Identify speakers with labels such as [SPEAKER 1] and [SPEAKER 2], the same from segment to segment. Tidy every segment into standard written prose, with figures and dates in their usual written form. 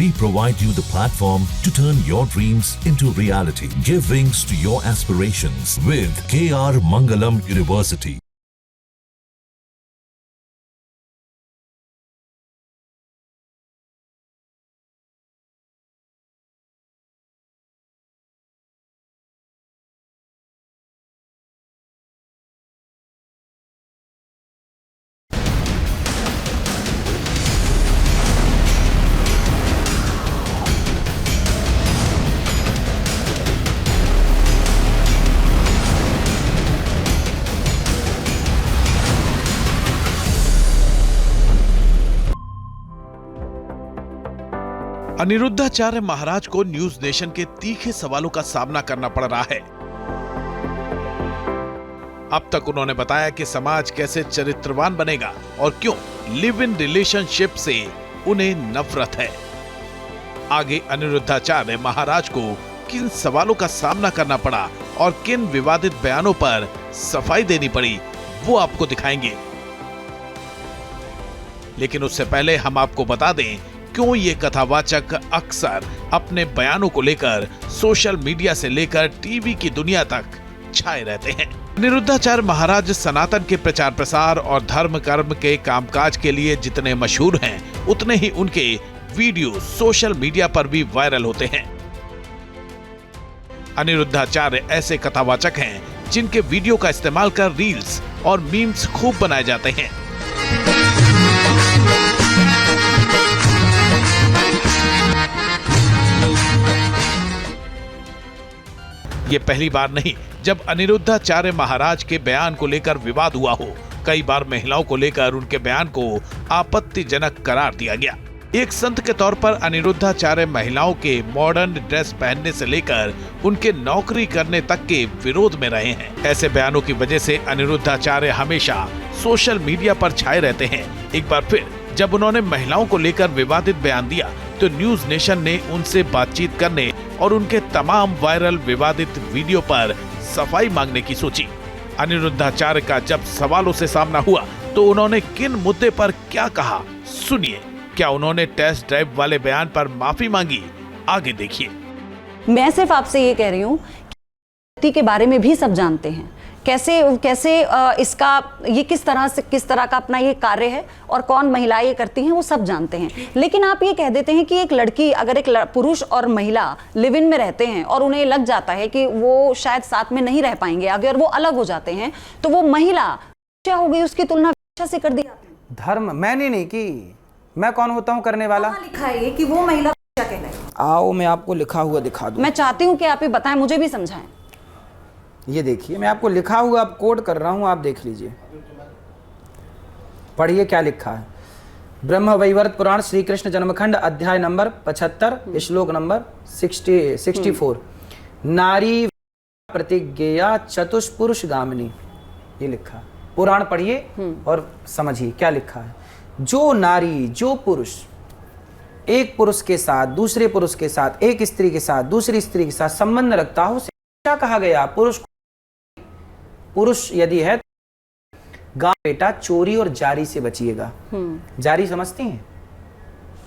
[SPEAKER 1] We provide you the platform to turn your dreams into reality. Give wings to your aspirations with KR Mangalam University.
[SPEAKER 2] Aniruddhacharya महाराज को news nation के तीखे सवालों का सामना करना पड़ रहा है। अब तक उन्होंने बताया कि समाज कैसे चरित्रवान बनेगा और क्यों लिव इन रिलेशनशिप से उन्हें नफरत है। आगे अनिरुद्धाचार्य महाराज को किन सवालों का सामना करना पड़ा और किन विवादित बयानों पर सफाई देनी पड़ी, वो आपको दिखाएंगे। लेकिन उससे पहले हम आपको बता दें क्यों ये कथावाचक अक्सर अपने बयानों को लेकर सोशल मीडिया से लेकर टीवी की दुनिया तक छाए रहते हैं। अनिरुद्धाचार्य महाराज सनातन के प्रचार प्रसार और धर्म कर्म के कामकाज के लिए जितने मशहूर हैं, उतने ही उनके वीडियो सोशल मीडिया पर भी वायरल होते हैं। अनिरुद्धाचार्य ऐसे कथावाचक हैं जिनके वीडियो का इस्तेमाल कर रील्स और मीम्स खूब बनाए जाते हैं। ये पहली बार नहीं जब अनिरुद्धाचार्य महाराज के बयान को लेकर विवाद हुआ हो। कई बार महिलाओं को लेकर उनके बयान को आपत्तिजनक करार दिया गया। एक संत के तौर पर अनिरुद्धाचार्य महिलाओं के मॉडर्न ड्रेस पहनने से लेकर उनके नौकरी करने तक के विरोध में रहे हैं। ऐसे बयानों की वजह से अनिरुद्धाचार्य हमेशा सोशल मीडिया पर छाए रहते हैं। एक बार फिर जब उन्होंने महिलाओं को लेकर विवादित बयान दिया तो न्यूज नेशन ने उनसे बातचीत करने और उनके तमाम वायरल विवादित वीडियो पर सफाई मांगने की सोची। अनिरुद्धाचार्य का जब सवालों से सामना हुआ तो उन्होंने किन मुद्दे पर क्या कहा, सुनिए। क्या उन्होंने टेस्ट ड्राइव वाले बयान पर माफी मांगी, आगे देखिए।
[SPEAKER 3] मैं सिर्फ आपसे ये कह रही हूँ कि के बारे में भी सब जानते हैं, कैसे इसका ये किस तरह का अपना ये कार्य है और कौन महिलाएं ये करती हैं, वो सब जानते हैं। लेकिन आप ये कह देते हैं कि एक लड़की, अगर एक पुरुष और महिला लिव इन में रहते हैं और उन्हें लग जाता है कि वो शायद साथ में नहीं रह पाएंगे, अगर वो अलग हो जाते हैं तो वो महिला क्या हो गई, उसकी तुलना से कर दी।
[SPEAKER 4] धर्म मैंने नहीं की, मैं कौन होता हूँ करने वाला?
[SPEAKER 3] लिखा है ये कि वो महिला क्या कहलाए।
[SPEAKER 4] आओ मैं आपको लिखा हुआ दिखा दूं।
[SPEAKER 3] मैं चाहती हूँ कि आप ये बताएं, मुझे भी समझाएं।
[SPEAKER 4] ये देखिए, मैं आपको लिखा हुआ आप कोड कर रहा हूं, आप देख लीजिए, पढ़िए क्या लिखा है। ब्रह्म वैवर्त पुराण श्री कृष्ण जन्मखंड अध्याय नंबर 75 श्लोक नंबर 64 नारी प्रतिज्ञेया चतुष्पुरुष गामिनी, ये लिखा। पुराण पढ़िए और समझिए क्या लिखा है। जो नारी, जो पुरुष एक पुरुष के साथ, दूसरे पुरुष के साथ, एक स्त्री के साथ, दूसरी स्त्री के साथ संबंध रखता हो, क्या कहा गया? पुरुष यदि है, गांव बेटा चोरी और जारी से बचिएगा। जारी समझती हैं?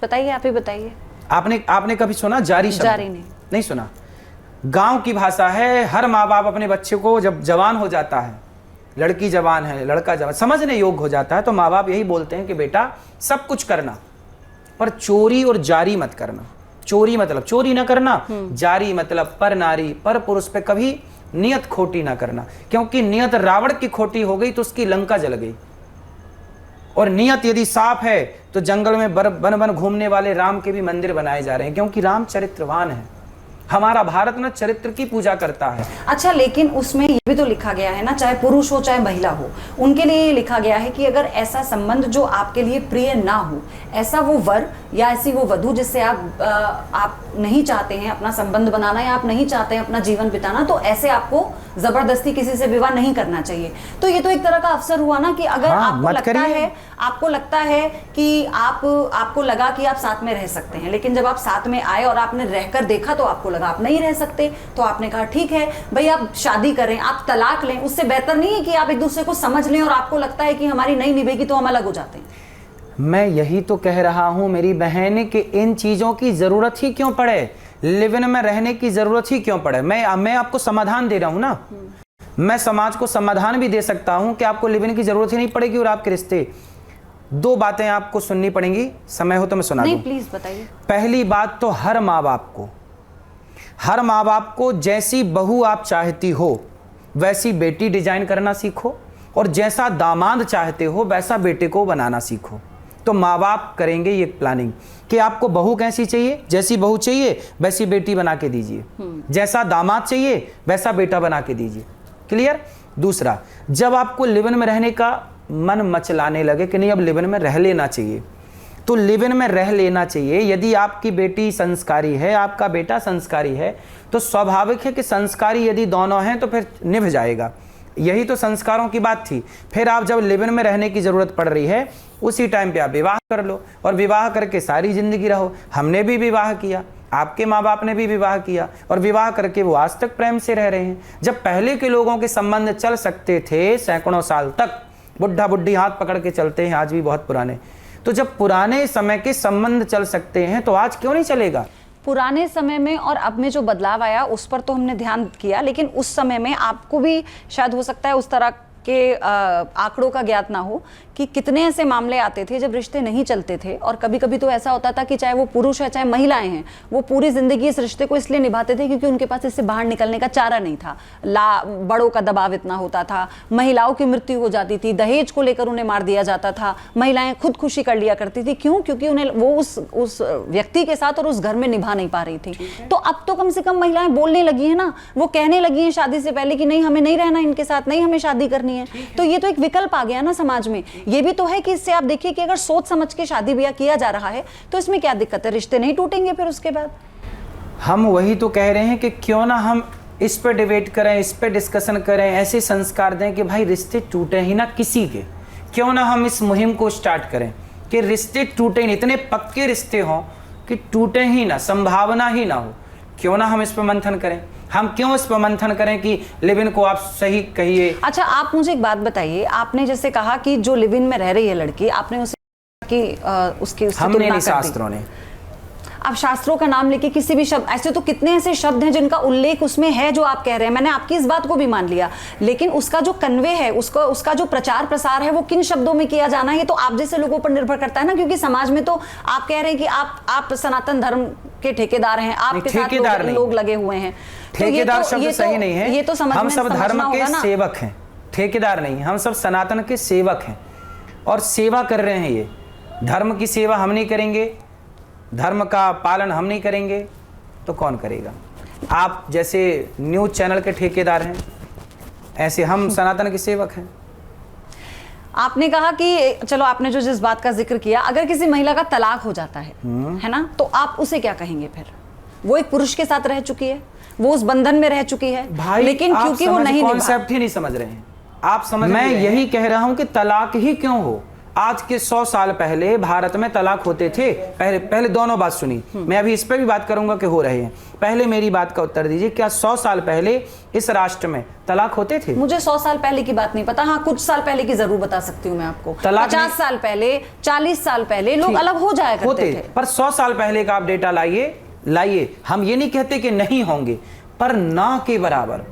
[SPEAKER 3] बताइए, आप ही बताइए।
[SPEAKER 4] आपने कभी सुना जारी शब्द?
[SPEAKER 3] जारी नहीं
[SPEAKER 4] सुना। गांव की भाषा है। हर माँ बाप अपने बच्चे को जब जवान हो जाता है, लड़की जवान है, लड़का जवान, समझने योग्य हो जाता है, तो माँ बाप यही बोलते हैं कि बेटा सब कुछ करना पर चोरी और जारी मत करना। चोरी मतलब चोरी ना करना, जारी मतलब पर नारी, पर पुरुष पे कभी नियत खोटी ना करना, क्योंकि नियत रावण की खोटी हो गई तो उसकी लंका जल गई। और नियत यदि साफ है तो जंगल में बन बन घूमने वाले राम के भी मंदिर बनाए जा रहे हैं, क्योंकि राम चरित्रवान है। हमारा भारत ना चरित्र की पूजा करता है।
[SPEAKER 3] अच्छा, लेकिन उसमें ये भी तो लिखा गया है ना, चाहे पुरुष हो चाहे महिला हो, उनके लिए ये लिखा गया है कि अगर ऐसा संबंध जो आपके लिए प्रिय ना हो, ऐसा वो वर या ऐसी वो वधू जिससे आप नहीं चाहते हैं अपना संबंध बनाना या आप नहीं चाहते हैं अपना जीवन बिताना, तो ऐसे आपको जबरदस्ती किसी से विवाह नहीं करना चाहिए। तो ये तो एक तरह का अवसर हुआ ना कि अगर आपको लगता है कि आपको लगा कि आप साथ में रह सकते हैं, लेकिन जब आप साथ में आए और आपने रहकर देखा तो आपको लगा आप नहीं रह सकते, तो आपने कहा ठीक है भाई आप शादी करें, आप तलाक लें। उससे बेहतर नहीं है कि आप एक दूसरे को समझ लें और आपको लगता है कि हमारी नहीं निभेगी तो हम अलग हो जाते हैं।
[SPEAKER 4] मैं यही तो कह रहा हूं मेरी बहन कि इन चीजों की जरूरत ही क्यों पड़े, लिव इन में रहने की जरूरत ही क्यों पड़े। मैं आपको समाधान दे रहा हूं ना, मैं समाज को समाधान भी दे सकता हूं कि आपको लिव इन की जरूरत ही नहीं पड़ेगी और आपके रिश्ते। दो बातें आपको सुननी पड़ेंगी, समय हो तो मैं सुना दूं।
[SPEAKER 3] नहीं प्लीज बताइए।
[SPEAKER 4] पहली बात तो हर माँ बाप को जैसी बहू आप चाहती हो वैसी बेटी डिजाइन करना सीखो, और जैसा दामाद चाहते हो वैसा बेटे को बनाना सीखो। तो माँ बाप करेंगे ये प्लानिंग कि आपको बहू कैसी चाहिए, जैसी बहू चाहिए वैसी बेटी बना के दीजिए, जैसा दामाद चाहिए वैसा बेटा बना के दीजिए। क्लियर। दूसरा, जब आपको लिव इन में रहने का मन मचलाने लगे कि नहीं अब लिव इन में रह लेना चाहिए, तो लिव इन में रह लेना चाहिए। यदि आपकी बेटी संस्कारी है, आपका बेटा संस्कारी है, तो स्वाभाविक है कि संस्कारी यदि दोनों हैं तो फिर निभ जाएगा। यही तो संस्कारों की बात थी। फिर आप जब लिव इन में रहने की जरूरत पड़ रही है उसी टाइम पे आप विवाह कर लो और विवाह करके सारी जिंदगी रहो। हमने भी विवाह किया, आपके माँ बाप ने भी विवाह किया, और विवाह करके वो आज तक प्रेम से रह रहे हैं। जब पहले के लोगों के संबंध चल सकते थे सैकड़ों साल तक, बुढ़ा बुढ़ी हाथ पकड़ के चलते हैं आज भी बहुत पुराने, तो जब पुराने समय के संबंध चल सकते हैं तो आज क्यों नहीं चलेगा।
[SPEAKER 3] पुराने समय में और अब में जो बदलाव आया उस पर तो हमने ध्यान किया, लेकिन उस समय में आपको भी शायद हो सकता है उस तरह के आंकड़ों का ज्ञात ना हो कि कितने ऐसे मामले आते थे जब रिश्ते नहीं चलते थे, और कभी कभी तो ऐसा होता था कि चाहे वो पुरुष है चाहे महिलाएं हैं, वो पूरी जिंदगी इस रिश्ते को इसलिए निभाते थे क्योंकि उनके पास इससे बाहर निकलने का चारा नहीं था। बड़ों का दबाव इतना होता था, महिलाओं की मृत्यु हो जाती थी, दहेज को लेकर उन्हें मार दिया जाता था, महिलाएं खुदकुशी कर लिया करती थी। क्यों? क्योंकि उन्हें वो उस व्यक्ति के साथ और उस घर में निभा नहीं पा रही थी। तो अब तो कम से कम महिलाएं बोलने लगी है ना, वो कहने लगी है शादी से पहले कि नहीं हमें नहीं रहना इनके साथ, नहीं हमें शादी करनी है। तो ये तो एक विकल्प आ गया ना समाज में। ये भी तो है कि इससे आप देखिए कि अगर सोच समझ के शादी ब्याह किया जा रहा है तो इसमें क्या दिक्कत है, रिश्ते नहीं टूटेंगे फिर उसके बाद।
[SPEAKER 4] हम वही तो कह रहे हैं कि क्यों ना हम इस पे डिबेट करें, इस पे डिस्कशन करें, ऐसे संस्कार दें कि भाई रिश्ते टूटे ही ना किसी के। क्यों ना हम इस मुहिम को स्टार्ट करें कि रिश्ते टूटे नहीं, इतने पक्के रिश्ते हों कि टूटे ही ना, संभावना ही ना हो। क्यों ना हम इस पर मंथन करें। हम क्यों इस पर मंथन करें कि लिव इन को आप सही कहिए।
[SPEAKER 3] अच्छा, आप मुझे एक बात बताइए, आपने जैसे कहा कि जो लिव इन में रह रही है लड़की, आपने उसे कि उसकी
[SPEAKER 4] हमने नहीं, शास्त्रों ने।
[SPEAKER 3] आप शास्त्रों का नाम लेके किसी भी शब्द, ऐसे तो कितने ऐसे शब्द हैं जिनका उल्लेख उसमें है जो आप कह रहे हैं, मैंने आपकी इस बात को भी मान लिया, लेकिन उसका जो कन्वे है, उसका जो प्रचार प्रसार है वो किन शब्दों में किया जाना है, ये तो आप जैसे लोगों पर निर्भर करता है ना। क्योंकि समाज में तो आप कह रहे हैं कि आप सनातन धर्म के ठेकेदार हैं, आपके साथ लोग लगे हुए हैं।
[SPEAKER 4] ठेकेदार शब्द सही नहीं है,
[SPEAKER 3] ये तो
[SPEAKER 4] हम सब धर्म के सेवक हैं, ठेकेदार नहीं, हम सब सनातन के सेवक हैं और सेवा कर रहे हैं। ये धर्म की सेवा हम नहीं करेंगे, धर्म का पालन हम नहीं करेंगे तो कौन करेगा। आप जैसे न्यूज चैनल के ठेकेदार हैं, ऐसे हम सनातन के सेवक हैं।
[SPEAKER 3] आपने कहा कि चलो, आपने जो जिस बात का जिक्र किया, अगर किसी महिला का तलाक हो जाता है ना, तो आप उसे क्या कहेंगे फिर? वो एक पुरुष के साथ रह चुकी है, वो उस बंधन में रह चुकी है,
[SPEAKER 4] भाई,
[SPEAKER 3] लेकिन क्योंकि वो नहीं,
[SPEAKER 4] कॉन्सेप्ट ही नहीं समझ रहे हैं आप। समझ, मैं यही कह रहा हूं कि तलाक ही क्यों हो। आज के 100 साल पहले भारत में तलाक होते थे। पहले दोनों बात सुनी, मैं अभी इस पे भी बात करूंगा कि हो रहे हैं। पहले मेरी बात का उत्तर दीजिए, क्या 100 साल पहले इस राष्ट्र में तलाक होते थे?
[SPEAKER 3] मुझे 100 साल पहले की बात नहीं पता, हाँ कुछ साल पहले की जरूर बता सकती हूँ मैं आपको। 50 साल पहले, 40 साल पहले लोग अलग हो जाया करते थे।
[SPEAKER 4] पर 100 साल पहले का आप डेटा लाइए। हम ये नहीं कहते कि नहीं होंगे, पर ना के बराबर।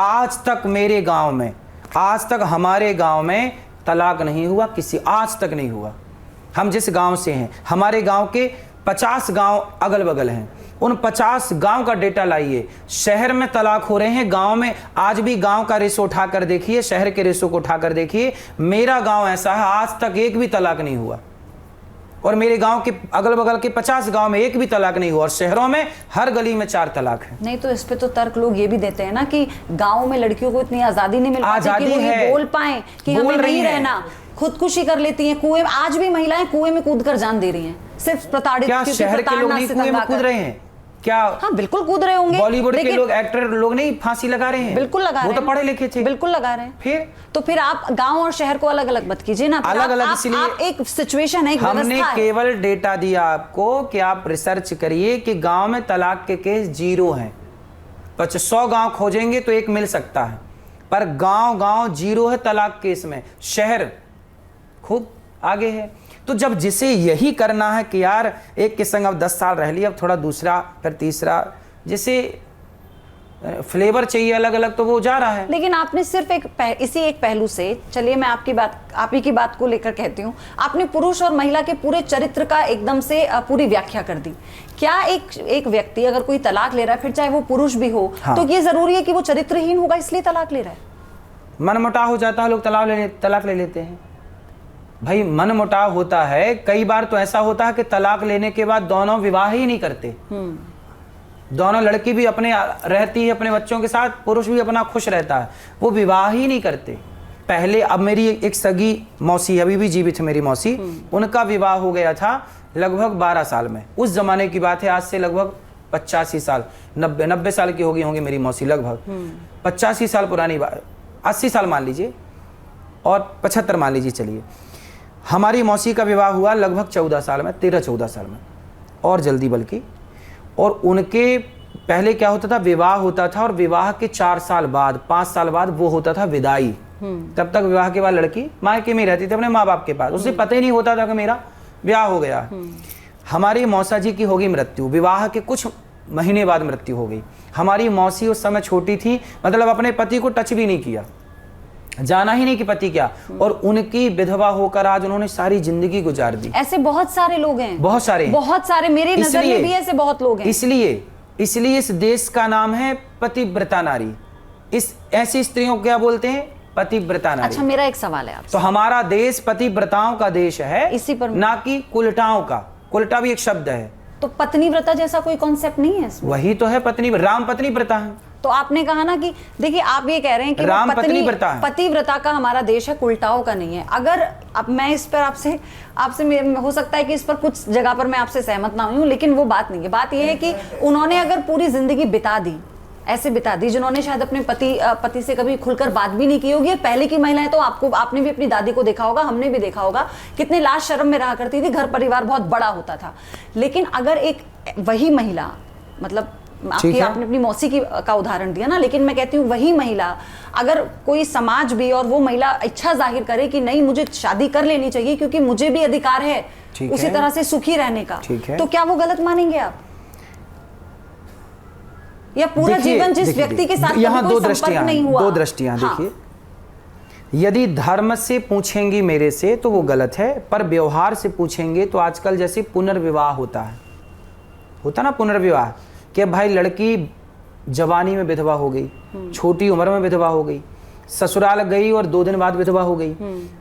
[SPEAKER 4] आज तक मेरे गांव में, आज तक हमारे गांव में तलाक नहीं हुआ किसी, आज तक नहीं हुआ। हम जिस गांव से हैं, हमारे गांव के 50 गांव अगल बगल हैं, उन 50 गांव का डेटा लाइए। शहर में तलाक हो रहे हैं, गांव में आज भी गांव का रेशो उठाकर देखिए, शहर के रेशो को उठाकर देखिए। मेरा गांव ऐसा है, आज तक एक भी तलाक नहीं हुआ, और मेरे गांव के अगल बगल के 50 गांव में एक भी तलाक नहीं हुआ, और शहरों में हर गली में 4 तलाक है।
[SPEAKER 3] नहीं तो इस पे तो तर्क लोग ये भी देते हैं ना कि गांव में लड़कियों को इतनी आजादी नहीं मिल पाती कि वो ये बोल पाए कि हमें नहीं रहना, खुदकुशी कर लेती हैं कुएं। आज भी महिलाएं कुएं में कूद कर जान दे रही हैं, सिर्फ प्रताड़ित।
[SPEAKER 4] क्या शहर के लोग नहीं कुएं में कूद रहे हैं? क्या?
[SPEAKER 3] हाँ बिल्कुल कूद रहे होंगे।
[SPEAKER 4] बॉलीवुड के लोग, एक्टर लोग नहीं फांसी लगा रहे हैं?
[SPEAKER 3] बिल्कुल लगा रहे हैं,
[SPEAKER 4] वो तो पढ़े लिखे थे।
[SPEAKER 3] बिल्कुल लगा रहे हैं। फिर आप गांव और शहर को अलग अलग मत कीजिए ना,
[SPEAKER 4] अलग अलग। इसलिए
[SPEAKER 3] एक सिचुएशन है,
[SPEAKER 4] हमने केवल डेटा दिया आपको कि आप रिसर्च करिए कि गांव में तलाक के केस 0 हैं। 100 गांव खोजेंगे तो एक मिल सकता है, पर गांव 0 है तलाक केस में। शहर खूब आगे है। तो जब जिसे यही करना है कि यार एक के संग अब 10 साल रह लिया, अब थोड़ा दूसरा, फिर तीसरा, जिसे फ्लेवर चाहिए अलग अलग, तो वो जा रहा है।
[SPEAKER 3] लेकिन आपने सिर्फ इसी एक पहलू से, चलिए मैं आपकी बात, आप ही की बात को लेकर कहती हूँ, आपने पुरुष और महिला के पूरे चरित्र का एकदम से पूरी व्याख्या कर दी। क्या एक व्यक्ति अगर कोई तलाक ले रहा है, फिर चाहे वो पुरुष भी हो,
[SPEAKER 4] हाँ।
[SPEAKER 3] तो ये जरूरी है कि वो चरित्रहीन होगा इसलिए तलाक ले रहा है?
[SPEAKER 4] मनमुटाव हो जाता है, लोग तलाक ले लेते हैं। भाई मनमुटाव होता है, कई बार तो ऐसा होता है कि तलाक लेने के बाद दोनों विवाह ही नहीं करते। दोनों, लड़की भी अपने रहती है अपने बच्चों के साथ, पुरुष भी अपना खुश रहता है, वो विवाह ही नहीं करते। पहले, अब मेरी एक सगी मौसी अभी भी जीवित है, मेरी मौसी, उनका विवाह हो गया था लगभग 12 साल में। उस जमाने की बात है, आज से लगभग 85 साल, 90 साल की होंगी मेरी मौसी, लगभग 85 साल पुरानी बात, 80 साल मान लीजिए और 75 मान लीजिए। चलिए, हमारी मौसी का विवाह हुआ लगभग 14 साल में, 13-14 साल में, और जल्दी बल्कि। और उनके पहले क्या होता था, विवाह होता था और विवाह के 4 साल बाद, 5 साल बाद वो होता था विदाई। तब तक विवाह के बाद लड़की मायके में रहती थी अपने माँ बाप के पास, उसे पता ही नहीं होता था कि मेरा ब्याह हो गया। हमारी मौसा जी की होगी मृत्यु, विवाह के कुछ महीने बाद मृत्यु हो गई। हमारी मौसी उस समय छोटी थी, मतलब अपने पति को टच भी नहीं किया, जाना ही नहीं कि पति क्या, और उनकी विधवा होकर आज उन्होंने सारी जिंदगी गुजार दी।
[SPEAKER 3] ऐसे बहुत सारे लोग हैं,
[SPEAKER 4] बहुत सारे, मेरी
[SPEAKER 3] नजर में भी ऐसे बहुत लोग हैं।
[SPEAKER 4] इसलिए इस देश का नाम है पतिव्रता नारी। इस ऐसी स्त्रियों को क्या बोलते हैं, पतिव्रता नारी।
[SPEAKER 3] अच्छा, मेरा एक सवाल है आपसे।
[SPEAKER 4] तो हमारा देश पतिव्रताओं का देश है,
[SPEAKER 3] इसी पर,
[SPEAKER 4] ना कि कुलटाओं का। कुलटा भी एक शब्द है,
[SPEAKER 3] तो पत्नीव्रता जैसा कोई कॉन्सेप्ट नहीं है इसमें?
[SPEAKER 4] वही तो है पत्नी, राम पत्नी व्रता है।
[SPEAKER 3] तो आपने कहा ना कि देखिए, आप ये कह रहे हैं कि
[SPEAKER 4] राम पत्नी व्रता है,
[SPEAKER 3] पतिव्रता का हमारा देश है, कुलटाओं का नहीं है। अगर अब मैं इस पर आपसे हो सकता है कि इस पर कुछ जगह पर मैं आपसे सहमत ना हूं, लेकिन वो बात नहीं है। बात यह है कि उन्होंने अगर पूरी जिंदगी बिता दी, ऐसे बिता दी जिन्होंने शायद अपने पति से कभी खुलकर बात भी नहीं की होगी। पहले की महिलाएं तो आपने भी अपनी दादी को देखा होगा, हमने भी देखा होगा, कितने लाज शर्म में रहा करती थी, घर परिवार बहुत बड़ा होता था। लेकिन अगर एक वही महिला, मतलब आपने अपनी मौसी का उदाहरण दिया ना, लेकिन मैं कहती हूँ वही महिला, अगर कोई समाज भी और वो महिला इच्छा जाहिर करे कि नहीं मुझे शादी कर लेनी चाहिए क्योंकि मुझे भी अधिकार है उसी तरह से सुखी रहने का, तो क्या वो गलत मानेंगे आप? या पूरा जीवन जिस व्यक्ति के साथ
[SPEAKER 4] यहाँ
[SPEAKER 3] दो दृष्टियां
[SPEAKER 4] देखिए, यदि धर्म से पूछेंगी मेरे से तो वो गलत है, पर व्यवहार से पूछेंगे तो आजकल जैसे पुनर्विवाह होता ना पुनर्विवाह, कि भाई लड़की जवानी में विधवा हो गई, छोटी उम्र में विधवा हो गई, ससुराल गई और 2 दिन बाद विधवा हो गई।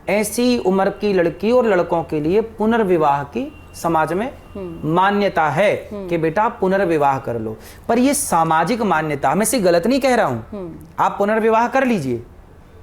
[SPEAKER 4] ऐसी उम्र की लड़की और लड़कों के लिए पुनर्विवाह की समाज में मान्यता है कि बेटा पुनर्विवाह कर लो। पर ये सामाजिक मान्यता, मैं इसे गलत नहीं कह रहा हूं, आप पुनर्विवाह कर लीजिए,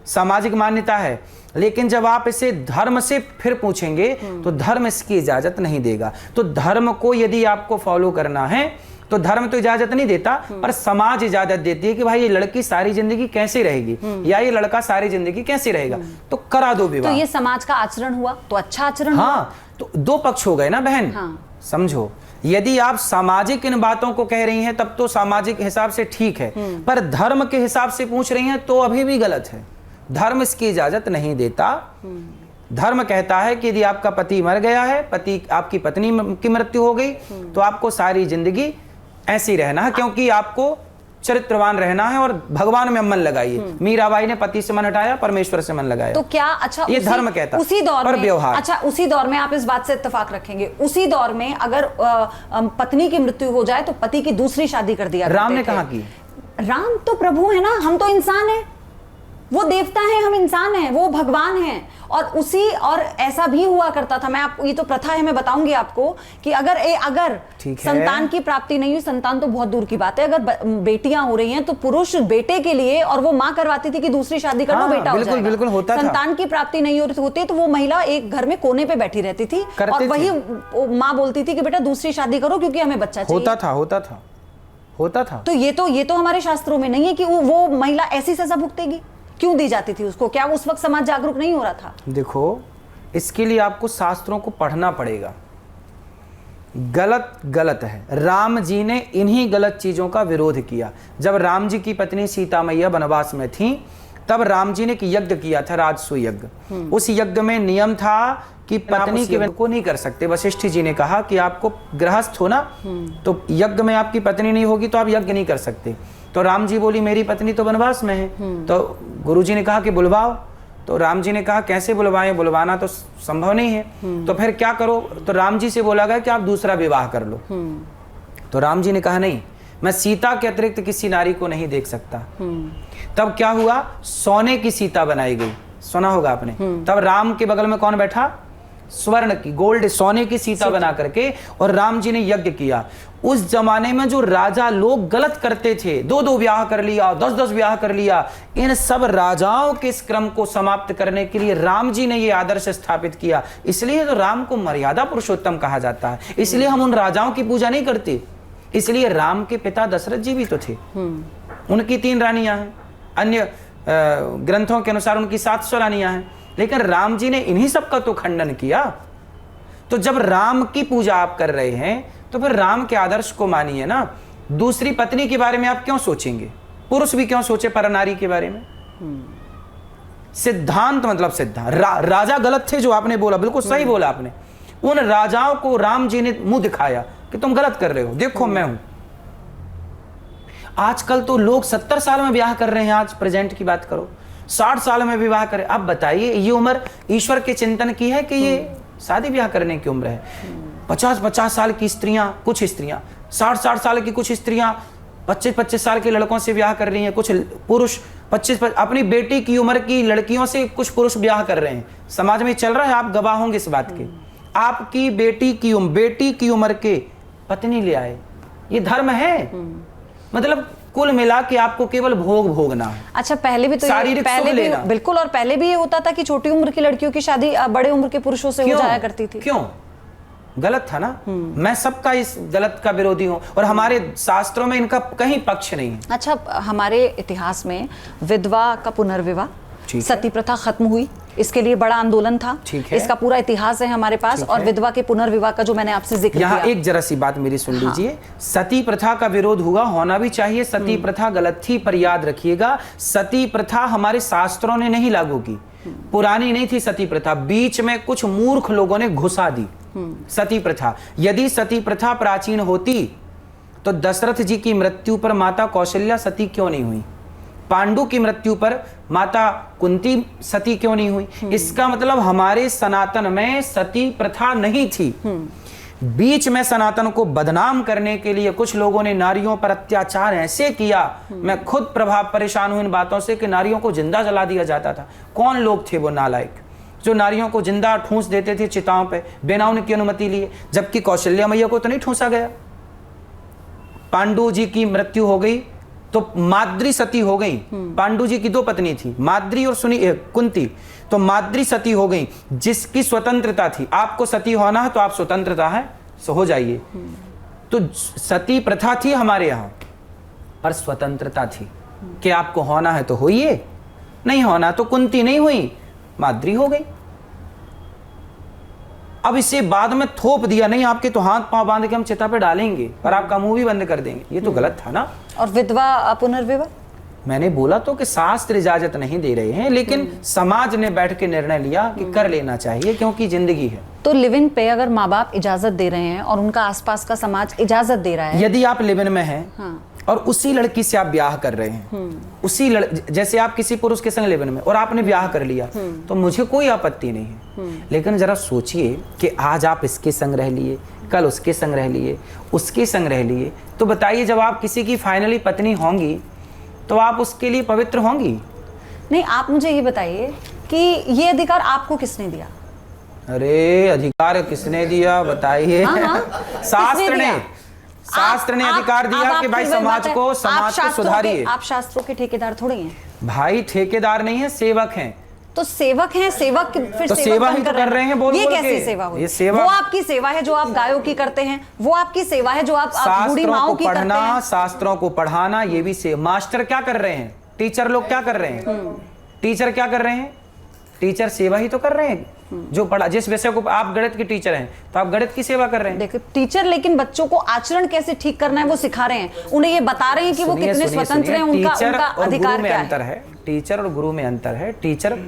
[SPEAKER 4] सामाजिक मान्यता है, लेकिन जब आप इसे धर्म से फिर पूछेंगे तो धर्म इसकी इजाजत नहीं देगा। तो धर्म को यदि आपको फॉलो करना है तो धर्म तो इजाजत नहीं देता, पर समाज इजाजत देती है कि भाई ये लड़की सारी जिंदगी कैसे रहेगी या ये लड़का सारी जिंदगी कैसे रहेगा, तो करा दो विवाह।
[SPEAKER 3] तो ये समाज का आचरण हुआ, तो अच्छा आचरण
[SPEAKER 4] हुआ।
[SPEAKER 3] हाँ,
[SPEAKER 4] तो 2 पक्ष हो गए ना बहन। समझो, यदि आप सामाजिक इन बातों को कह रही हैं तब तो सामाजिक हिसाब से ठीक है, पर धर्म के हिसाब से पूछ रही हैं तो अभी भी गलत है। धर्म इसकी इजाजत नहीं देता। धर्म कहता है कि यदि आपका पति मर गया है, आपकी पत्नी की मृत्यु हो गई, तो आपको सारी जिंदगी ऐसी रहना है, क्योंकि आपको चरित्रवान रहना है और भगवान में मन लगाइए। मीराबाई ने पति से मन हटाया, परमेश्वर से मन लगाया।
[SPEAKER 3] तो क्या अच्छा
[SPEAKER 4] ये धर्म कहता
[SPEAKER 3] उसी दौर
[SPEAKER 4] पर
[SPEAKER 3] में
[SPEAKER 4] व्यवहार,
[SPEAKER 3] अच्छा उसी दौर में आप इस बात से इत्तेफाक रखेंगे, उसी दौर में अगर पत्नी की मृत्यु हो जाए तो पति की दूसरी शादी कर दिया।
[SPEAKER 4] राम ने कहा की,
[SPEAKER 3] राम तो प्रभु है ना, हम तो इंसान है, वो देवता है, हम इंसान हैं, वो भगवान हैं। और ऐसा भी हुआ करता था, मैं आपको, ये तो प्रथा है, मैं बताऊंगी आपको कि अगर संतान की प्राप्ति नहीं हुई, संतान तो बहुत दूर की बात है, अगर बेटियां हो रही हैं तो पुरुष बेटे के लिए, और वो मां करवाती थी कि दूसरी शादी कर लो, बेटा हो जाएगा।
[SPEAKER 4] बिल्कुल होता था।
[SPEAKER 3] संतान की प्राप्ति नहीं होती तो वो महिला एक घर में कोने पे बैठी रहती थी और वही माँ बोलती थी कि बेटा दूसरी शादी करो क्योंकि हमें बच्चा चाहिए।
[SPEAKER 4] होता था।
[SPEAKER 3] तो ये तो हमारे शास्त्रों में नहीं है कि वो महिला ऐसी सजा भुगतेगी। क्यों दी जाती थी उसको? क्या उस वक्त समाज जागरूक नहीं हो रहा था?
[SPEAKER 4] देखो, इसके लिए आपको शास्त्रों को पढ़ना पड़ेगा। गलत है। राम जी ने इन्हीं गलत चीजों का विरोध किया। जब राम जी की पत्नी सीता मैया वनवास में थी, तब राम जी ने एक यज्ञ किया था, राजसूय यज्ञ। उस यज्ञ में नियम था कि पत्नी के को नहीं कर सकते। वशिष्ठ जी ने कहा कि आपको गृहस्थ हो ना, तो यज्ञ में आपकी पत्नी नहीं होगी तो आप यज्ञ नहीं कर सकते। तो राम जी बोली मेरी पत्नी तो वनवास में है। तो गुरु जी ने कहा कि बुलवाओ। तो राम जी ने कहा कैसे बुलवाएं, बुलवाना तो संभव नहीं है, तो फिर क्या करो। तो राम जी से बोला गया कि आप दूसरा विवाह कर लो। तो राम जी ने कहा नहीं, मैं सीता के अतिरिक्त किसी नारी को नहीं देख सकता। तब क्या हुआ, सोने की सीता बनाई गई, सुना होगा आपने। तब राम के बगल में कौन बैठा, स्वर्ण की, गोल्ड, सोने की सीता बना करके, और राम जी ने यज्ञ किया। उस जमाने में जो राजा लोग गलत करते थे, 2-2 ब्याह कर लिया, 10-10 ब्याह कर लिया, इन सब राजाओं के इस क्रम को समाप्त करने के लिए राम जी ने ये आदर्श स्थापित किया। इसलिए तो राम को मर्यादा पुरुषोत्तम कहा जाता है। इसलिए हम उन राजाओं की पूजा नहीं करते। इसलिए राम के पिता दशरथ जी भी तो थे, उनकी 3 रानियां हैं, अन्य ग्रंथों के अनुसार उनकी 700 रानियां हैं, लेकिन राम जी ने इन्हीं सब का तो खंडन किया। तो जब राम की पूजा आप कर रहे हैं तो फिर राम के आदर्श को मानिए ना। दूसरी पत्नी के बारे में आप क्यों सोचेंगे, पुरुष भी क्यों सोचे पर नारी के बारे में। सिद्धांत मतलब सिद्धांत। राजा गलत थे जो आपने बोला, बिल्कुल सही बोला आपने। उन राजाओं को राम जी ने मुंह दिखाया कि तुम गलत कर रहे हो, देखो मैं हूं। आजकल तो लोग 70 साल में ब्याह कर रहे हैं, आज प्रेजेंट की बात करो, 60 साल में विवाह करें। अब बताइए ये उम्र ईश्वर के चिंतन की है कि ये शादी ब्याह करने की उम्र है। 50-50 साल की स्त्रियां, कुछ स्त्रियां 60-60 साल की, कुछ स्त्रियां 25-25 साल के लड़कों से ब्याह कर रही हैं, कुछ पुरुष 25 अपनी बेटी की उम्र की लड़कियों से कुछ पुरुष ब्याह कर रहे हैं। समाज में चल रहा है, आप गवाह होंगे इस बात के। आपकी बेटी की उम्र के पत्नी ले आए, ये धर्म है? मतलब कुल मिला के आपको केवल भोग भोगना है।
[SPEAKER 3] अच्छा, पहले भी तो पहले भी बिल्कुल, और पहले भी ये होता था कि छोटी उम्र की लड़कियों की शादी बड़े उम्र के पुरुषों से हो जाया करती थी।
[SPEAKER 4] क्यों? गलत था ना। मैं सबका इस गलत का विरोधी हूं, और हमारे शास्त्रों में इनका कहीं पक्ष नहीं है।
[SPEAKER 3] अच्छा, हमारे इतिहास में विधवा का पुनर्विवाह, सती प्रथा खत्म हुई, इसके लिए बड़ा आंदोलन था। इसका पूरा इतिहास है हमारे पास। और विधवा के पुनर्विवाह का जो मैंने आपसे जिक्र किया,
[SPEAKER 4] एक जरा सी बात मेरी सुन लीजिए। सती प्रथा का विरोध हुआ, होना भी चाहिए। सती प्रथा गलत थी, पर याद रखिएगा सती प्रथा हमारे शास्त्रों ने नहीं लागू की। पुरानी नहीं थी सती प्रथा, बीच में कुछ मूर्ख लोगों ने घुसा दी सती प्रथा। यदि सती प्रथा प्राचीन होती तो दशरथ जी की मृत्यु पर माता कौशल्या सती क्यों नहीं हुई? पांडु की मृत्यु पर माता कुंती सती क्यों नहीं हुई? इसका मतलब हमारे सनातन में सती प्रथा नहीं थी। बीच में सनातन को बदनाम करने के लिए कुछ लोगों ने नारियों पर अत्याचार ऐसे किया, मैं खुद परेशान हूं इन बातों से, कि नारियों को जिंदा जला दिया जाता था। कौन लोग थे वो नालायक जो नारियों को जिंदा ठूंस देते थे चिताओं पे बिना उनकी अनुमति लिए, जबकि कौशल्या मैया को तो नहीं ठूंसा गया। पांडु जी की मृत्यु हो गई तो माद्री सती हो गई। पांडु जी की 2 पत्नी थी, माद्री और कुंती। तो माद्री सती हो गई, जिसकी स्वतंत्रता थी। आपको सती होना है तो आप स्वतंत्रता है सो हो जाइए। तो सती प्रथा थी हमारे यहां, पर स्वतंत्रता थी कि आपको होना है तो होइए, नहीं होना तो कुंती नहीं हुई, माद्री हो गई। अब इसे बाद में थोप दिया, नहीं आपके तो हाथ पांव बांध के हम चिता पे डालेंगे, पर आपका मुंह भी बंद कर देंगे। ये तो गलत था ना।
[SPEAKER 3] और विधवा पुनर्विवाह,
[SPEAKER 4] मैंने बोला तो कि शास्त्र इजाजत नहीं दे रहे हैं, लेकिन समाज ने बैठ के निर्णय लिया कि कर लेना चाहिए, क्योंकि जिंदगी है।
[SPEAKER 3] तो लिव इन पे अगर माँ बाप इजाजत दे रहे हैं और उनका आसपास का समाज इजाजत दे रहा है,
[SPEAKER 4] यदि आप लिव इन में हैं और उसी लड़की से आप ब्याह कर रहे हैं, उसी जैसे आप किसी पुरुष के संग लिव इन में और आपने ब्याह कर लिया, तो मुझे कोई आपत्ति नहीं है। लेकिन जरा सोचिए कि आज आप इसके संग रह लिए, कल उसके संग रह लिए, उसके संग रह लिए, तो बताइए जब आप किसी की फाइनली पत्नी होंगी तो आप उसके लिए पवित्र होंगी?
[SPEAKER 3] नहीं, आप मुझे ये बताइए कि ये अधिकार आपको किसने दिया?
[SPEAKER 4] अरे अधिकार किसने दिया बताइए? शास्त्र ने अधिकार दिया कि भाई समाज को सुधारिए।
[SPEAKER 3] आप शास्त्रों के ठेकेदार थोड़े हैं
[SPEAKER 4] भाई, ठेकेदार नहीं है, सेवक हैं।
[SPEAKER 3] तो सेवक हैं, सेवक फिर
[SPEAKER 4] तो सेवा ही तो कर रहे हैं।
[SPEAKER 3] ये कैसी सेवा हुई? ये सेवा, वो आपकी सेवा है जो आप गायों की करते हैं, वो आपकी सेवा है जो आप बूढ़ी माओं की करते हैं।
[SPEAKER 4] शास्त्रों को पढ़ाना, ये भी सेवा। मास्टर क्या कर रहे हैं? टीचर लोग क्या कर रहे हैं? टीचर क्या कर रहे हैं? टीचर सेवा ही तो कर रहे हैं। जो पढ़ा, जिस विषय को आप गणित के टीचर हैं तो आप गणित की सेवा कर रहे हैं।
[SPEAKER 3] देखिए टीचर, लेकिन बच्चों को आचरण कैसे ठीक करना है वो सिखा रहे हैं, उन्हें ये बता रहे हैं कि वो कितने स्वतंत्र हैं, उनका अधिकार क्या है।
[SPEAKER 4] अंतर है, टीचर और गुरु में अंतर है। टीचर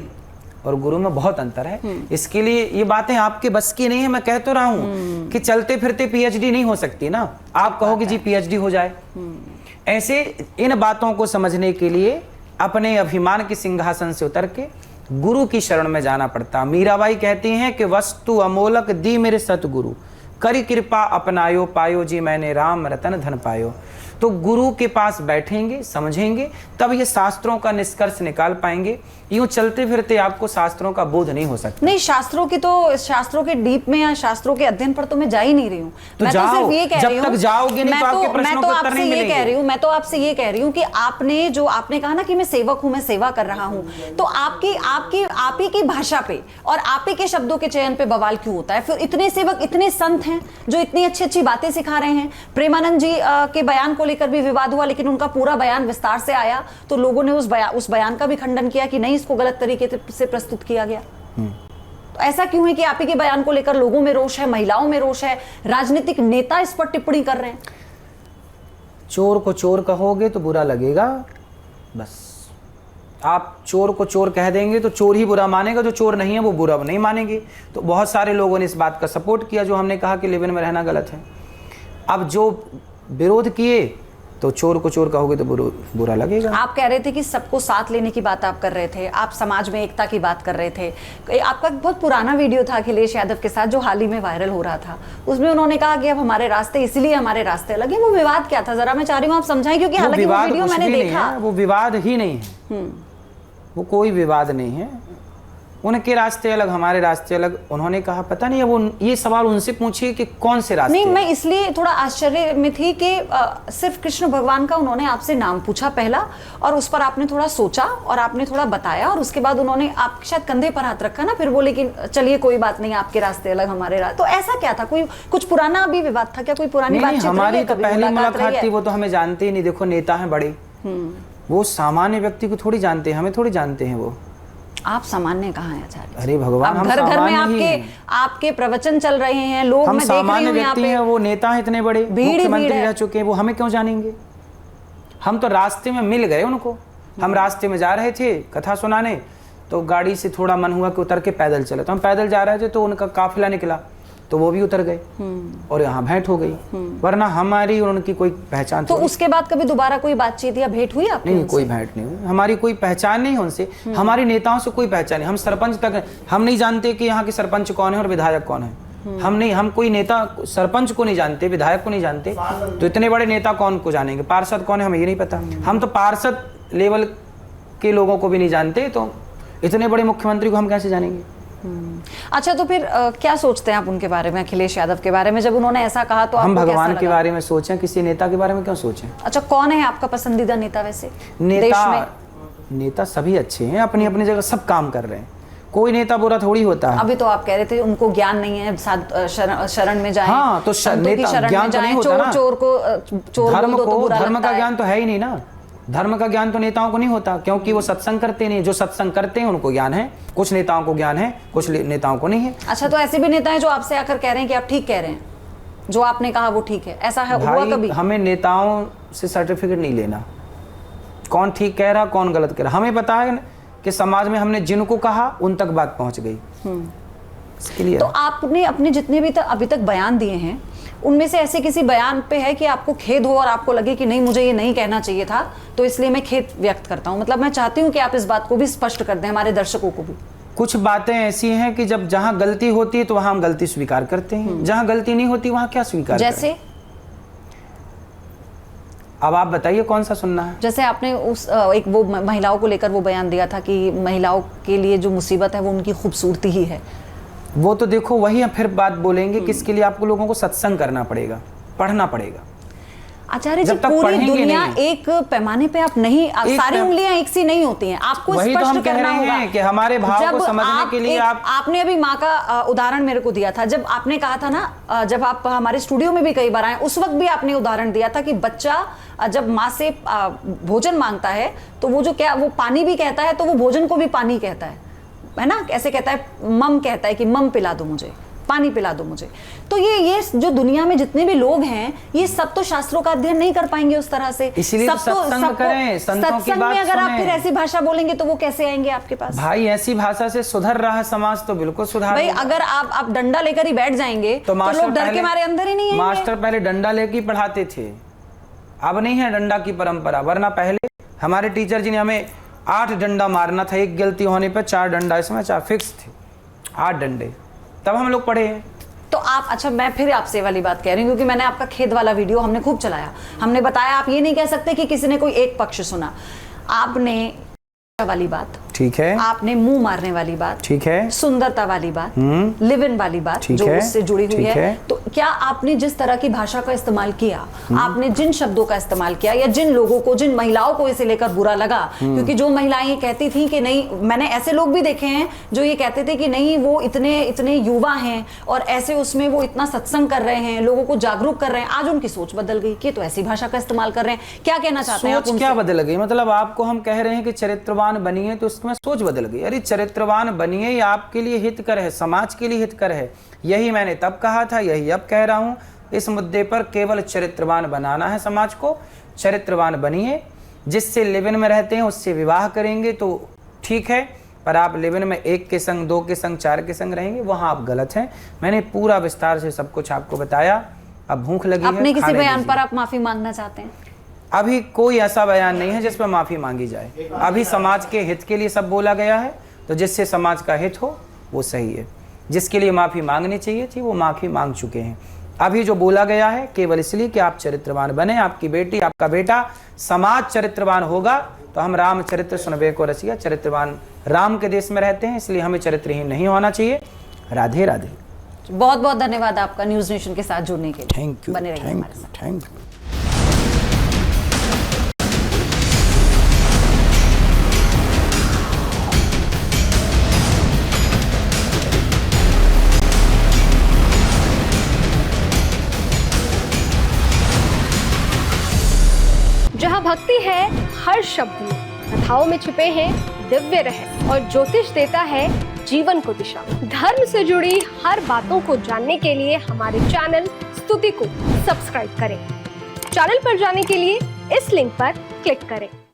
[SPEAKER 4] और गुरु में बहुत अंतर है। इसके लिए ये बातें आपके बस की नहीं है। मैं कह तो रहा हूं कि चलते फिरते पीएचडी नहीं हो सकती ना। आप कहोगे जी पीएचडी हो जाए। ऐसे इन बातों को समझने के लिए अपने अभिमान के सिंहासन से उतर के गुरु की शरण में जाना पड़ता। मीराबाई कहती हैं कि वस्तु अमोलक दी मेरे सतगुरु, करी कृपा अपनायो, पायो जी मैंने राम रतन धन पायो। तो गुरु के पास बैठेंगे, समझेंगे, तब ये शास्त्रों का निष्कर्ष निकाल पाएंगे। यूं चलते फिरते आपको शास्त्रों का बोध नहीं हो सकता।
[SPEAKER 3] नहीं, शास्त्रों के डीप में या शास्त्रों के अध्ययन पर तो मैं जा ही नहीं रही हूँ।
[SPEAKER 4] तो
[SPEAKER 3] मैं
[SPEAKER 4] जाओ,
[SPEAKER 3] तो सिर्फ ये कह रही हूँ,
[SPEAKER 4] जब तक जाओगे नहीं तो आपके प्रश्नों के उत्तर नहीं मिलेंगे।
[SPEAKER 3] मैं तो आपसे ये कह रही हूँ कि आपने कहा ना कि मैं सेवक हूँ, मैं सेवा कर रहा हूँ, तो आप ही की भाषा पे और आप ही के शब्दों के चयन पे बवाल क्यों होता है? फिर इतने सेवक, इतने संत हैं जो इतनी अच्छी अच्छी बातें सिखा रहे हैं। प्रेमानंद जी के बयान को लेकर भी विवाद हुआ, लेकिन उनका पूरा बयान विस्तार से आया तो लोगों ने उस बयान का भी खंडन किया कि नहीं, इसको गलत तरीके से प्रस्तुत किया गया। तो ऐसा क्यों है कि आप ही के बयान को लेकर लोगों में रोष है, महिलाओं में रोष है, राजनीतिक नेता इस पर टिप्पणी कर रहे हैं?
[SPEAKER 4] चोर को चोर कहोगे तो बुरा लगेगा। बस आप चोर को चोर कह देंगे तो चोर ही बुरा मानेगा, जो चोर नहीं है वो बुरा नहीं मानेंगे। तो बहुत सारे लोगों ने इस बात का सपोर्ट किया जो हमने कहा कि लिव इन में रहना गलत है। अब जो विरोध किए तो चोर को चोर कहोगे तो बुरा लगेगा।
[SPEAKER 3] आप कह रहे थे कि सबको साथ लेने की बात आप कर रहे थे, आप समाज में एकता की बात कर रहे थे। आपका बहुत पुराना वीडियो था अखिलेश यादव के साथ जो हाल ही में वायरल हो रहा था, उसमें उन्होंने कहा कि अब हमारे रास्ते, इसलिए हमारे रास्ते अलग है। वो विवाद क्या था, जरा मैं चाह रही हूँ आप समझाएं, क्योंकि हालांकि वो वीडियो मैंने देखा।
[SPEAKER 4] वो विवाद ही नहीं है, वो कोई विवाद नहीं है। उनके रास्ते अलग, हमारे रास्ते अलग। उन्होंने कहा पता नहीं, अब ये सवाल उनसे पूछिए कि कौन से रास्ते।
[SPEAKER 3] नहीं, मैं इसलिए थोड़ा आश्चर्य में थी कि सिर्फ कृष्ण भगवान का उन्होंने आपसे नाम पूछा पहला, और उस पर आपने थोड़ा सोचा और आपने थोड़ा बताया, और उसके बाद उन्होंने आपके शायद कंधे पर हाथ रखा ना, फिर बोले कि चलिए कोई बात नहीं, आपके रास्ते अलग, हमारे रास्ते। तो ऐसा क्या था? कोई कुछ पुराना भी विवाद था क्या? कोई पुरानी बातचीत?
[SPEAKER 4] हमारी तो पहली मुलाकात थी, वो तो हमें जानते ही नहीं। देखो नेता है बड़े, वो सामान्य व्यक्ति को थोड़ी जानते हैं, हमें थोड़ी जानते हैं। वो आप
[SPEAKER 3] सामान्य कहाँ है आचार्य?
[SPEAKER 4] अरे भगवान, हम
[SPEAKER 3] घर घर में आपके प्रवचन चल रहे हैं, लोग
[SPEAKER 4] हम
[SPEAKER 3] मैं देख रही
[SPEAKER 4] सामान्य
[SPEAKER 3] हूं
[SPEAKER 4] व्यक्ति हैं, वो नेता हैं इतने बड़े, मुख्यमंत्री रह चुके हैं, वो हमें क्यों जानेंगे? हम तो रास्ते में मिल गए उनको। हम रास्ते में जा रहे थे कथा सुनाने, तो गाड़ी से थोड़ा मन हुआ कि उतर के पैदल चले, तो हम पैदल जा रहे थे तो उनका काफिला निकला तो वो भी उतर गए और यहाँ भेंट हो गई। वरना हमारी और उनकी कोई पहचान
[SPEAKER 3] तो उसके बाद कभी दोबारा कोई बातचीत या भेंट हुई आपकी?
[SPEAKER 4] नहीं, कोई भेंट नहीं हुई। हमारी कोई पहचान नहीं है उनसे, हमारी नेताओं से कोई पहचान नहीं। हम सरपंच तक हम नहीं जानते कि यहाँ के सरपंच कौन है और विधायक कौन है। हम कोई नेता सरपंच को नहीं जानते, विधायक को नहीं जानते, तो इतने बड़े नेता कौन को जानेंगे? पार्षद कौन है हमें ये नहीं पता। हम तो पार्षद लेवल के लोगों को भी नहीं जानते, तो इतने बड़े मुख्यमंत्री को हम कैसे जानेंगे?
[SPEAKER 3] अच्छा, तो फिर क्या सोचते हैं आप उनके बारे में, अखिलेश यादव के बारे में? जब उन्होंने ऐसा कहा तो
[SPEAKER 4] हम भगवान के बारे में सोचें, किसी नेता के बारे में क्यों सोचें?
[SPEAKER 3] अच्छा, कौन है आपका पसंदीदा नेता? वैसे
[SPEAKER 4] नेता सभी अच्छे हैं, अपनी अपनी जगह सब काम कर रहे हैं, कोई नेता बुरा थोड़ी होता है।
[SPEAKER 3] अभी तो आप कह रहे थे उनको ज्ञान नहीं है, शरण में जाएं।
[SPEAKER 4] हाँ, तो नेता ज्ञान तो नहीं होता ना। धर्म का ज्ञान तो है ही नहीं ना। धर्म का ज्ञान तो नेताओं को नहीं होता, क्योंकि वो सत्संग करते नहीं। जो सत्संग करते हैं उनको ज्ञान है, कुछ नेताओं को ज्ञान है, कुछ नेताओं को नहीं है।
[SPEAKER 3] अच्छा, तो ऐसे भी नेता हैं जो आपसे आकर कह रहे हैं कि आप ठीक कह रहे हैं, जो आपने कहा वो ठीक है, ऐसा है? हुआ कभी?
[SPEAKER 4] हमें नेताओं से सर्टिफिकेट नहीं लेना, कौन ठीक कह रहा कौन गलत कह रहा। हमें पता है कि समाज में हमने जिनको कहा उन तक बात पहुंच गई। इसके लिए
[SPEAKER 3] तो आपने अपने जितने भी अभी तक बयान दिए हैं, उनमें से ऐसे किसी बयान पे है कि आपको खेद हो और आपको लगे कि नहीं, मुझे ये नहीं कहना चाहिए था, तो इसलिए मैं खेद व्यक्त करता हूं? मतलब मैं चाहती हूं कि आप इस बात को भी स्पष्ट कर दें हमारे दर्शकों को भी।
[SPEAKER 4] कुछ बातें ऐसी हैं कि जब जहां गलती होती है तो वहां हम गलती स्वीकार करते हैं, जहां गलती नहीं होती वहां क्या स्वीकार?
[SPEAKER 3] जैसे
[SPEAKER 4] अब आप बताइए कौन सा सुनना है?
[SPEAKER 3] जैसे आपने उस एक वो महिलाओं को लेकर वो बयान दिया था कि महिलाओं के लिए जो मुसीबत है वो उनकी खूबसूरती ही है।
[SPEAKER 4] वो तो देखो वही फिर बात बोलेंगे कि इसके लिए आपको लोगों को सत्संग करना पड़ेगा, पढ़ना पड़ेगा।
[SPEAKER 3] आचार्य जी, पूरी दुनिया एक पैमाने पे आप नहीं, सारी उंगलियां एक सी नहीं होती हैं, आपको स्पष्ट करना होगा
[SPEAKER 4] कि हमारे भाव को समझने के लिए
[SPEAKER 3] आपने अभी माँ का उदाहरण मेरे को दिया था, जब आपने कहा था ना, जब आप हमारे स्टूडियो में भी कई बार आए, उस वक्त भी आपने उदाहरण दिया था कि बच्चा जब माँ से भोजन मांगता है तो वो जो क्या, वो पानी भी कहता है तो वो भोजन को भी पानी कहता है ना, ऐसे कहता है, मम कहता है कि मम पिला दो मुझे। पानी पिला दो मुझे। तो ये जो दुनिया में जितने भी लोग हैं, ये सब तो शास्त्रों का अध्ययन नहीं कर पाएंगे उस तरह से।
[SPEAKER 4] इसलिए सत्संग करें, संतों की बात
[SPEAKER 3] में अगर आप
[SPEAKER 4] सुनें।
[SPEAKER 3] फिर ऐसी भाषा बोलेंगे तो वो कैसे आएंगे आपके पास?
[SPEAKER 4] भाई ऐसी भाषा से सुधर रहा समाज तो बिल्कुल सुधार
[SPEAKER 3] भाई
[SPEAKER 4] होगा।
[SPEAKER 3] अगर आप डंडा लेकर ही बैठ जाएंगे तो लोग डर के मारे अंदर ही नहीं आएंगे।
[SPEAKER 4] मास्टर पहले डंडा लेके ही पढ़ाते थे, अब नहीं है डंडा की परंपरा। वरना पहले हमारे टीचर जी ने हमें 8 डंडा मारना था, एक गलती होने पर 4 डंडा, इसमें 4 फिक्स थे, 8 डंडे, तब हम लोग पढ़े हैं।
[SPEAKER 3] तो आप, अच्छा मैं फिर आपसे वाली बात कह रही हूँ, क्योंकि मैंने आपका खेत वाला वीडियो हमने खूब चलाया, हमने बताया, आप ये नहीं कह सकते कि किसी ने कोई एक पक्ष सुना। आपने वाली बात,
[SPEAKER 4] ठीक है,
[SPEAKER 3] आपने मुंह मारने वाली बात,
[SPEAKER 4] ठीक है,
[SPEAKER 3] सुंदरता वाली बात, लिव इन वाली बात जो उससे जुड़ी हुई है, तो क्या आपने जिस तरह की भाषा का इस्तेमाल किया, आपने जिन शब्दों का इस्तेमाल किया, या जिन लोगों को, जिन महिलाओं को इसे लेकर बुरा लगा, क्योंकि जो महिलाएं ये कहती थी कि नहीं, मैंने ऐसे लोग भी देखे हैं जो ये कहते थे कि नहीं वो इतने युवा हैं और ऐसे उसमें वो इतना सत्संग कर रहे हैं, लोगों को जागरूक कर रहे हैं, आज उनकी सोच बदल गई कि तो ऐसी भाषा का इस्तेमाल कर रहे हैं। क्या कहना चाहते हैं आप?
[SPEAKER 4] सोच क्या बदल गई? मतलब आपको हम कह रहे हैं कि चरित्रवान बनिए तो उसमें सोच बदल गई। अरे चरित्रवान बनिए, ये आपके लिए हितकर है, समाज के लिए हितकर है। यही मैंने तब कहा था, यही अब कह रहा हूं। इस मुद्दे पर केवल चरित्रवान बनाना है समाज को। चरित्रवान बनिए, जिससे लिव-इन में रहते हैं उससे विवाह करेंगे तो ठीक है, पर आप लिव-इन में 1 के संग, 2 के संग, 4 के संग रहेंगे, वहां आप गलत हैं। मैंने पूरा विस्तार से सब कुछ आपको बताया। अब भूख लगी है,
[SPEAKER 3] अपने किसी
[SPEAKER 4] खाने
[SPEAKER 3] बयान
[SPEAKER 4] दीजिए।
[SPEAKER 3] पर आप माफी मांगना चाहते हैं?
[SPEAKER 4] अभी कोई ऐसा बयान नहीं है जिस पर माफी मांगी जाए। अभी समाज के हित के लिए सब बोला गया है, तो जिससे समाज का हित हो वो सही है। जिसके लिए माफी मांगनी चाहिए थी वो माफी मांग चुके हैं। अभी जो बोला गया है केवल इसलिए कि आप चरित्रवान बने, आपकी बेटी, आपका बेटा, समाज चरित्रवान होगा तो हम रामचरित्र सुनबे को रसिया। चरित्रवान राम के देश में रहते हैं, इसलिए हमें चरित्रहीन नहीं होना चाहिए। राधे राधे।
[SPEAKER 3] बहुत बहुत धन्यवाद आपका न्यूज नेशन के साथ जुड़ने के लिए।
[SPEAKER 4] थैंक यू,
[SPEAKER 3] बने रहिए हमारे साथ।
[SPEAKER 4] Thank you.
[SPEAKER 5] जहाँ भक्ति है हर शब्द में, कथाओं में छुपे हैं दिव्य रहस्य, और ज्योतिष देता है जीवन को दिशा। धर्म से जुड़ी हर बातों को जानने के लिए हमारे चैनल स्तुति को सब्सक्राइब करें। चैनल पर जाने के लिए इस लिंक पर क्लिक करें।